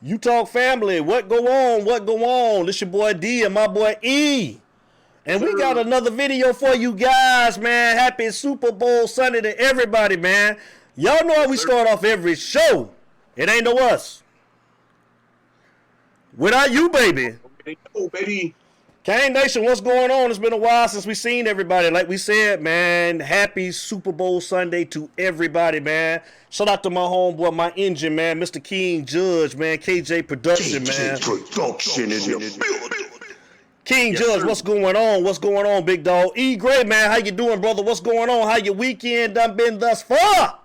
You Talk family, what go on? What go on? This your boy D and my boy E. And we got Sir, another video for you guys, man. Happy Super Bowl Sunday to everybody, man. Y'all know how yes, we sir. start off every show. It ain't no us. Without you, baby. Okay. Oh, baby. Kane Nation, what's going on? It's been a while since we seen everybody. Like we said, man, happy Super Bowl Sunday to everybody, man. Shout out to my homeboy, my engine, man, Mr. King Judge, man, KJ Production, KJ man. Production in the building. King Yes, Judge, sir. what's going on? What's going on, big dog? E Gray, man, how you doing, brother? What's going on? How your weekend done been thus far?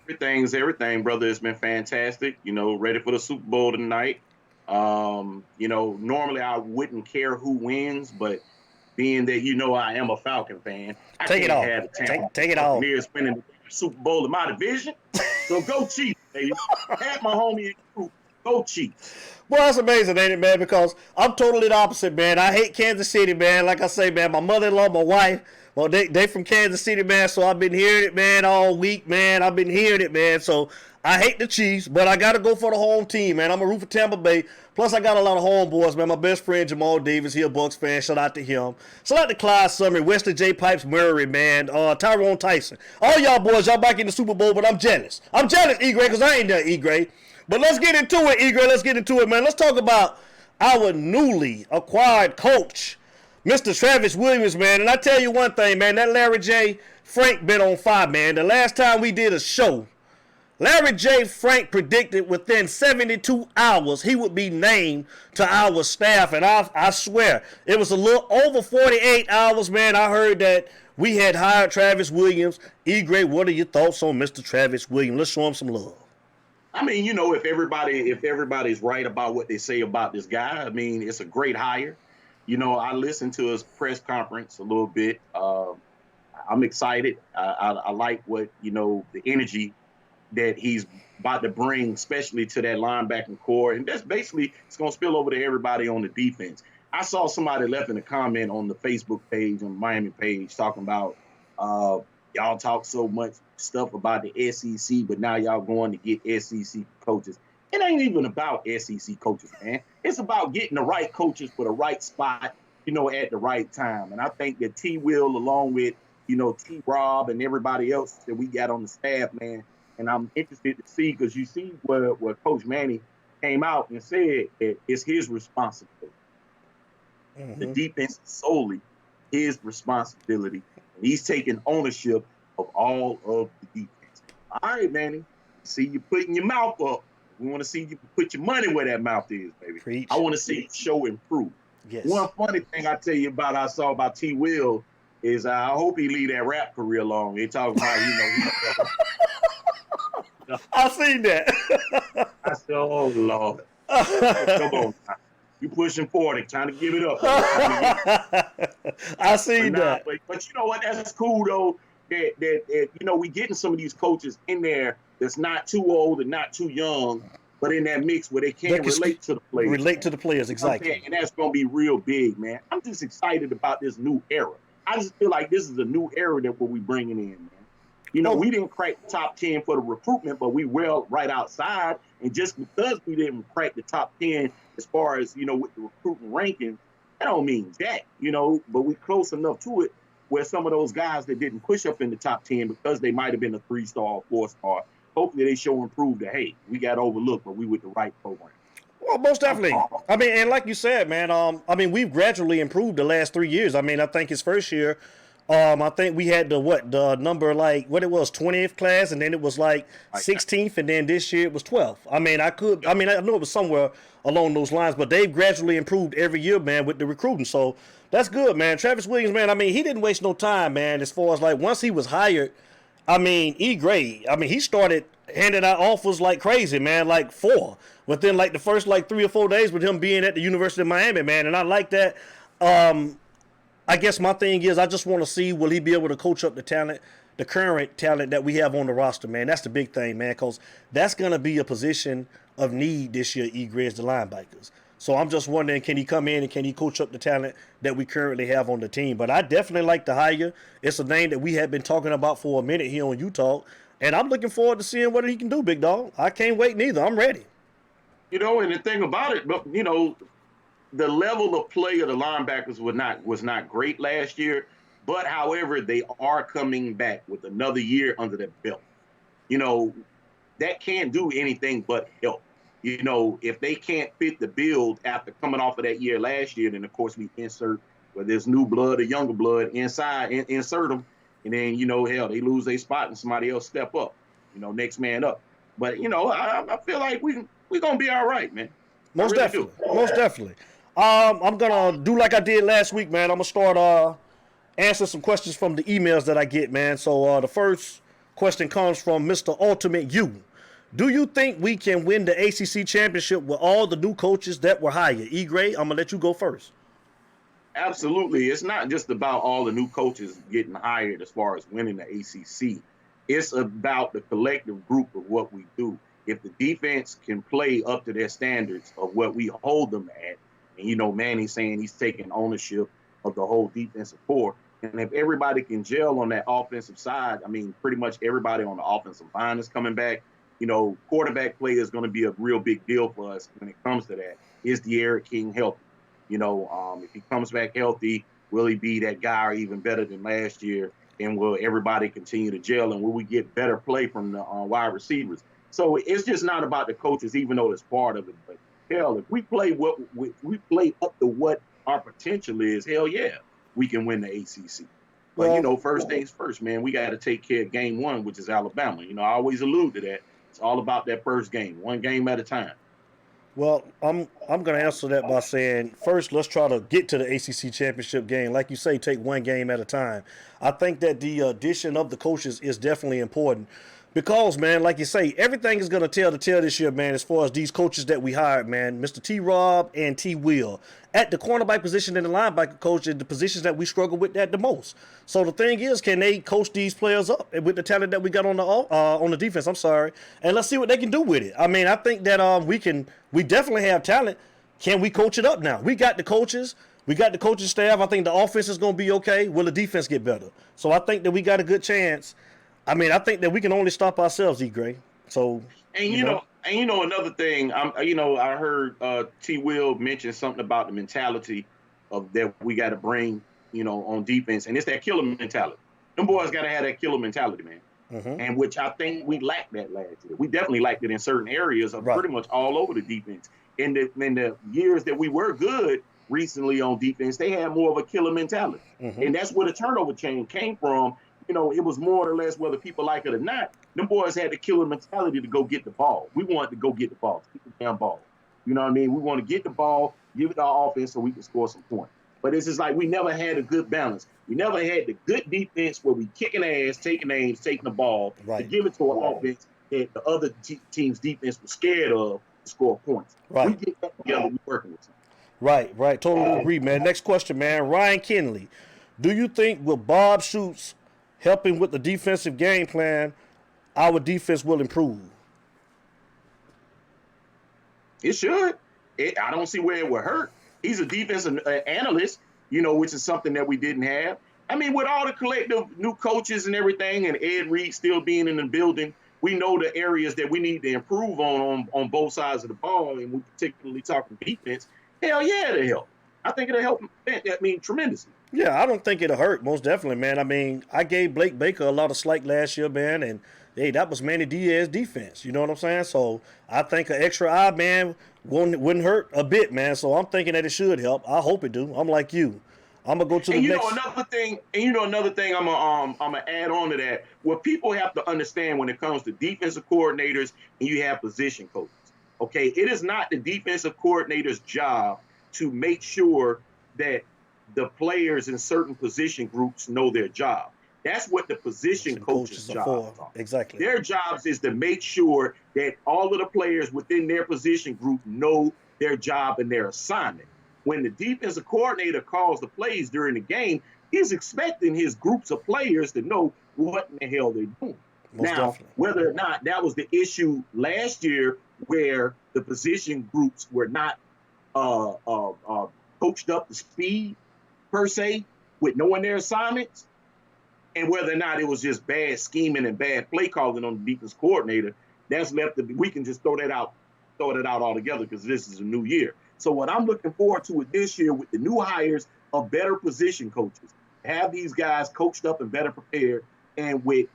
Everything's everything, brother. It's been fantastic. Ready for the Super Bowl tonight. Normally I wouldn't care who wins, but being that I am a Falcon fan, I Take it can't off. have the Tampa Take it off. Buccaneers winning the Super Bowl in my division. So go Chiefs, baby. Have my homie in the group. Go Chiefs. Well, that's amazing, ain't it, man? Because I'm totally the opposite, man. I hate Kansas City, man. Like I say, man, my mother-in-law, my wife, well, they from Kansas City, man. So I've been hearing it, man, all week, man. I've been hearing it, man. So I hate the Chiefs, but I got to go for the home team, man. I'm a root for Tampa Bay. Plus, I got a lot of homeboys, man. My best friend, Jamal Davis, he a Bucks fan. Shout out to him. Shout out to Clyde Summer, Wesley J. Pipes Murray, man. Tyrone Tyson. All y'all boys, y'all back in the Super Bowl, but I'm jealous. I'm jealous, E. Gray, because I ain't there, E. Gray. But let's get into it, E. Gray. Let's get into it, man. Let's talk about our newly acquired coach, Mr. Travis Williams, man. And I tell you one thing, man, that Larry J. Frank been on fire, man. The last time we did a show, Larry J. Frank predicted within 72 hours he would be named to our staff. And I swear, it was a little over 48 hours, man. I heard that we had hired Travis Williams. E. Gray, what are your thoughts on Mr. Travis Williams? Let's show him some love. I mean, if everybody's right about what they say about this guy, I mean, it's a great hire. I listened to his press conference a little bit. I'm excited. I like what the energy that he's about to bring, especially to that linebacking core, and that's basically it's going to spill over to everybody on the defense. I saw somebody left in a comment on the Facebook page, on the Miami page, talking about y'all talk so much stuff about the SEC, but now y'all going to get SEC coaches. It ain't even about SEC coaches, man. It's about getting the right coaches for the right spot, at the right time. And I think that T. Will, along with, T. Rob and everybody else that we got on the staff, man, and I'm interested to see, because you see where Coach Manny came out and said that it's his responsibility. The defense is solely his responsibility. And he's taking ownership of all of the defense. All right, Manny. See you putting your mouth up. We want to see you put your money where that mouth is, baby. Preach. I want to see you show improve. Yes. One funny thing I tell you about, I saw about T. Will, is I hope he leave that rap career alone. They talking about, I seen that. I said, oh, Lord. Come on now. You pushing 40, trying to give it up. I seen that. But you know what? That's cool, though, that we getting some of these coaches in there that's not too old and not too young, but in that mix where they can relate to the players. Relate to the players, exactly. And that's going to be real big, man. I'm just excited about this new era. I just feel like this is a new era that we'll be bringing in, man. We didn't crack the top 10 for the recruitment, but we well right outside. And just because we didn't crack the top 10 as far as, with the recruiting ranking, that don't mean jack, but we close enough to it where some of those guys that didn't push up in the top 10 because they might have been a 3-star or 4-star, hopefully they show and prove that, hey, we got overlooked, but we with the right program. Well, most definitely. I mean, and like you said, man, we've gradually improved the last 3 years. I mean, I think his first year, I think we had the number, like, what it was, 20th class, and then it was like 16th, and then this year it was 12th. I know it was somewhere along those lines, but they've gradually improved every year, man, with the recruiting. So that's good, man. Travis Williams, man, he didn't waste no time, man, as far as, like, once he was hired, E. Gray, he started handing out offers like crazy, man, like 4 within, like, the first, like, 3 or 4 days with him being at the University of Miami, man, and I like that. I guess my thing is I just want to see, will he be able to coach up the talent, the current talent that we have on the roster, man. That's the big thing, man, because that's going to be a position of need this year, E. Gray, as the linebackers. So I'm just wondering, can he come in and can he coach up the talent that we currently have on the team? But I definitely like the hire. It's a name that we have been talking about for a minute here on Utah, and I'm looking forward to seeing what he can do, big dog. I can't wait neither. I'm ready. And the thing about it, but the level of play of the linebackers was not great last year. But however, they are coming back with another year under their belt. You know, that can't do anything but help. If they can't fit the build after coming off of that year last year, then of course we insert whether it's new blood or younger blood inside, insert them, and then hell, they lose their spot and somebody else step up. Next man up. But I feel like we gonna be all right, man. Most really definitely. Most definitely. I'm gonna do like I did last week, man. I'm gonna start answer some questions from the emails that I get, man. So the first question comes from Mr. Ultimate U. Do you think we can win the ACC championship with all the new coaches that were hired? E. Gray, I'm gonna let you go first. Absolutely. It's not just about all the new coaches getting hired as far as winning the ACC. It's about the collective group of what we do. If the defense can play up to their standards of what we hold them at, and Manny's saying he's taking ownership of the whole defensive core, and if everybody can gel on that offensive side, I mean, pretty much everybody on the offensive line is coming back. Quarterback play is going to be a real big deal for us when it comes to that. Is D'Eriq King healthy? If he comes back healthy, will he be that guy or even better than last year? And will everybody continue to gel? And will we get better play from the wide receivers? So it's just not about the coaches, even though it's part of it. But hell, if we play we play up to what our potential is, hell yeah, we can win the ACC. But first things first, man, we got to take care of game one, which is Alabama. I always allude to that. It's all about that first game, one game at a time. Well, I'm going to answer that by saying, first, let's try to get to the ACC championship game. Like you say, take one game at a time. I think that the addition of the coaches is definitely important because, man, like you say, everything is going to tell the tale this year, man, as far as these coaches that we hired, man. Mr. T. Rob and T. Will. At the cornerback position and the linebacker coach are the positions that we struggle with that the most. So the thing is, can they coach these players up with the talent that we got on the defense? I'm sorry, and let's see what they can do with it. I mean, I think that we definitely have talent. Can we coach it up now? We got the coaches. We got the coaching staff. I think the offense is going to be okay. Will the defense get better? So I think that we got a good chance. I mean, I think that we can only stop ourselves, E. Gray. So another thing, I heard T. Will mention something about the mentality of that we got to bring, on defense, and it's that killer mentality. Them boys got to have that killer mentality, man. Mm-hmm. And which I think we lacked that last year. We definitely lacked it in certain areas of pretty much all over the defense. In the years that we were good recently on defense, they had more of a killer mentality, and that's where the turnover chain came from. It was more or less whether people like it or not. Them boys had the killer mentality to go get the ball. We wanted to go get the ball, keep the damn ball. You know what I mean? We want to get the ball, give it to our offense so we can score some points. But it's just like we never had a good balance. We never had the good defense where we kicking ass, taking names, taking the ball, to give it to an offense that the other team's defense was scared of to score points. Right. We get that together, we working with them. Right. Totally agree, man. Next question, man. Ryan Kinley. Do you think with Bob Stoops helping with the defensive game plan, our defense will improve? It should. I don't see where it would hurt. He's a defensive analyst, which is something that we didn't have. I mean, with all the collective new coaches and everything, and Ed Reed still being in the building, we know the areas that we need to improve on both sides of the ball, and we're particularly talking defense. Hell yeah, it'll help. I think it'll help, tremendously. Yeah, I don't think it'll hurt, most definitely, man. I mean, I gave Blake Baker a lot of slack last year, man, and hey, that was Manny Diaz's defense. You know what I'm saying? So I think an extra eye, man, wouldn't hurt a bit, man. So I'm thinking that it should help. I hope it do. I'm like you. I'm gonna go to the next. Another thing I'm gonna add on to that. What people have to understand when it comes to defensive coordinators and you have position coaches. Okay, it is not the defensive coordinator's job to make sure that the players in certain position groups know their job. That's what the position coaches' jobs are. Exactly. Their jobs is to make sure that all of the players within their position group know their job and their assignment. When the defensive coordinator calls the plays during the game, he's expecting his groups of players to know what in the hell they're doing. Whether or not that was the issue last year where the position groups were not coached up to speed, per se, with knowing their assignments, and whether or not it was just bad scheming and bad play calling on the defense coordinator, that's left to be. We can just throw that out throw it out altogether because this is a new year. So what I'm looking forward to with this year with the new hires of better position coaches, have these guys coached up and better prepared. And with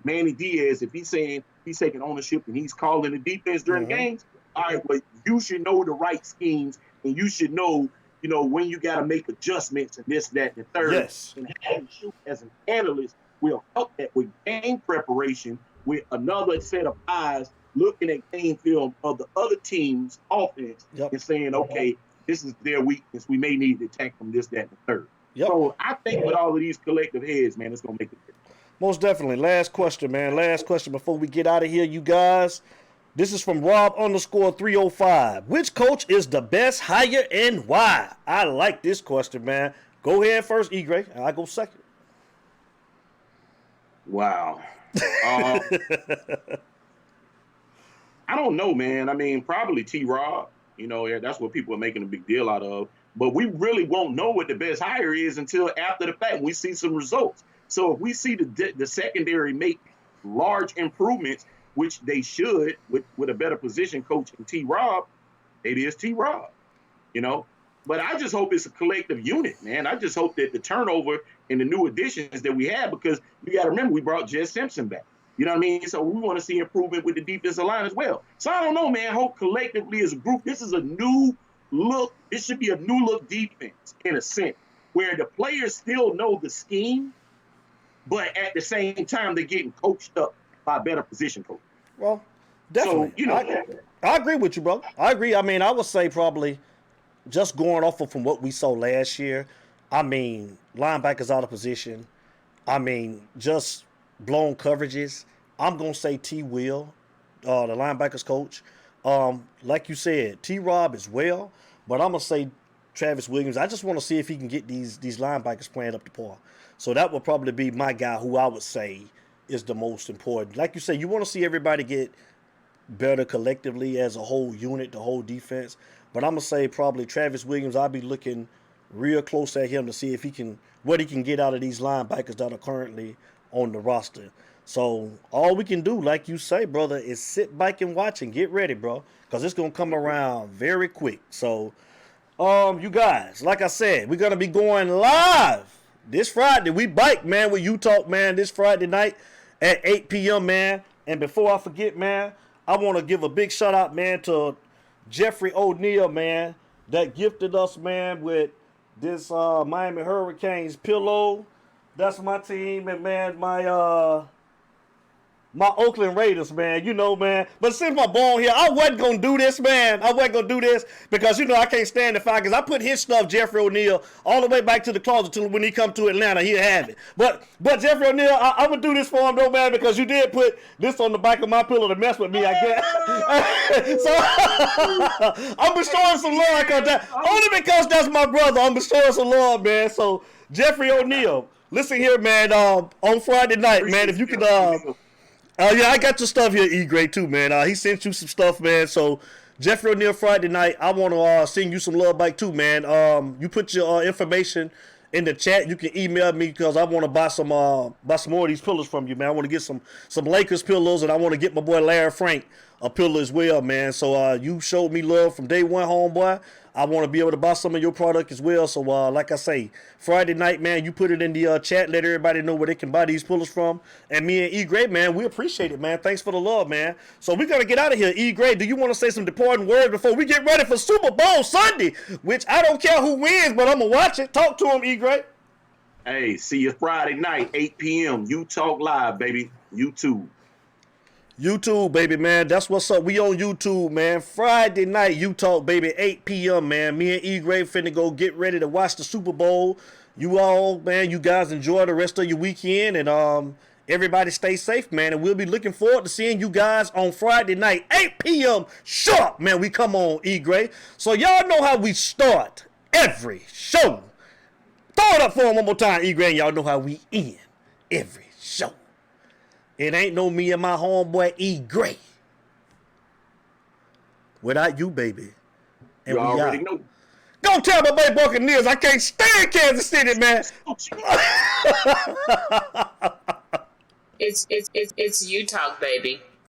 Manny Diaz, if he's saying he's taking ownership and he's calling the defense during games, all right, but you should know the right schemes and you should know, when you got to make adjustments and this, that, and the third. Yes. And having you as an analyst will help that with game preparation, with another set of eyes looking at game film of the other team's offense and saying, okay, this is their weakness. We may need to attack from this, that, and the third. So I think with all of these collective heads, man, it's going to make a difference. Most definitely. Last question, man. Last question before we get out of here, you guys. This is from Rob_305. Which coach is the best hire and why? I like this question, man. Go ahead first, E-Gray. I'll go second. Wow. I don't know, man. I mean, probably T-Rob. That's what people are making a big deal out of. But we really won't know what the best hire is until after the fact. We see some results. So if we see the secondary make large improvements, which they should with a better position coach in T-Rob, it is T-Rob, But I just hope it's a collective unit, man. I just hope that the turnover and the new additions that we have, because you got to remember we brought Jess Simpson back. You know what I mean? So we want to see improvement with the defensive line as well. So I don't know, man. I hope collectively as a group, this is a new look. This should be a new look defense in a sense, where the players still know the scheme, but at the same time, they're getting coached up by better position coaches. Well, definitely. So, I agree with you, bro. I agree. I mean, I would say probably just going off of from what we saw last year, I mean, linebackers out of position. I mean, just blown coverages. I'm going to say T. Will, the linebackers coach. Like you said, T-Rob as well, but I'm going to say Travis Williams. I just want to see if he can get these linebackers playing up to par. So that would probably be my guy who I would say is the most important. Like you say, you want to see everybody get better collectively as a whole unit, the whole defense. But I'm going to say probably Travis Williams. I'll be looking real close at him to see if what he can get out of these linebackers that are currently on the roster. So all we can do, like you say, brother, is sit back and watch and get ready, bro, because it's going to come around very quick. So, you guys, like I said, we're going to be going live this Friday. We bike, man, with U-Talk, man, this Friday night at 8 p.m., man. And before I forget, man, I want to give a big shout out, man, to Jeffrey O'Neal, man, that gifted us, man, with this Miami Hurricanes pillow. That's my team, and man, my Oakland Raiders, man, man. But since my born here, I wasn't going to do this, man. I wasn't going to do this because, I can't stand the fact because I put his stuff, Jeffrey O'Neal, all the way back to the closet till when he come to Atlanta, he'll have it. But Jeffrey O'Neal, I'm going to do this for him, though, man, because you did put this on the back of my pillow to mess with me, I guess. So I'm bestowing some love only because that's my brother. I'm bestowing some love, man. So Jeffrey O'Neal, listen here, man, on Friday night, man, if you could... I got your stuff here, E-Gray, too, man. He sent you some stuff, man. So, Jeffrey O'Neal, Friday night, I want to send you some love back, too, man. You put your information in the chat. You can email me because I want to buy some more of these pillows from you, man. I want to get some Lakers pillows, and I want to get my boy Larry Frank a pillow as well, man. So, you showed me love from day one, homeboy. I want to be able to buy some of your product as well. So, like I say, Friday night, man, you put it in the chat. Let everybody know where they can buy these pillows from. And me and E-Gray, man, we appreciate it, man. Thanks for the love, man. So, we're going to get out of here. E-Gray, do you want to say some departing words before we get ready for Super Bowl Sunday? Which I don't care who wins, but I'm going to watch it. Talk to him, E-Gray. Hey, see you Friday night, 8 p.m. U-Talk Live, baby. YouTube. YouTube, baby, man. That's what's up. We on YouTube, man. Friday night, U-Talk, baby, 8 p.m., man. Me and E-Gray finna go get ready to watch the Super Bowl. You all, man, you guys enjoy the rest of your weekend. And everybody stay safe, man. And we'll be looking forward to seeing you guys on Friday night, 8 p.m. sharp, man. We come on, E-Gray. So y'all know how we start every show. Throw it up for him one more time, E-Gray. Y'all know how we end every show. It ain't no me and my homeboy E-Gray. Without you, baby. And you already know. Go tell my boy Buccaneers I can't stand Kansas City, man. It's U-Talk, baby.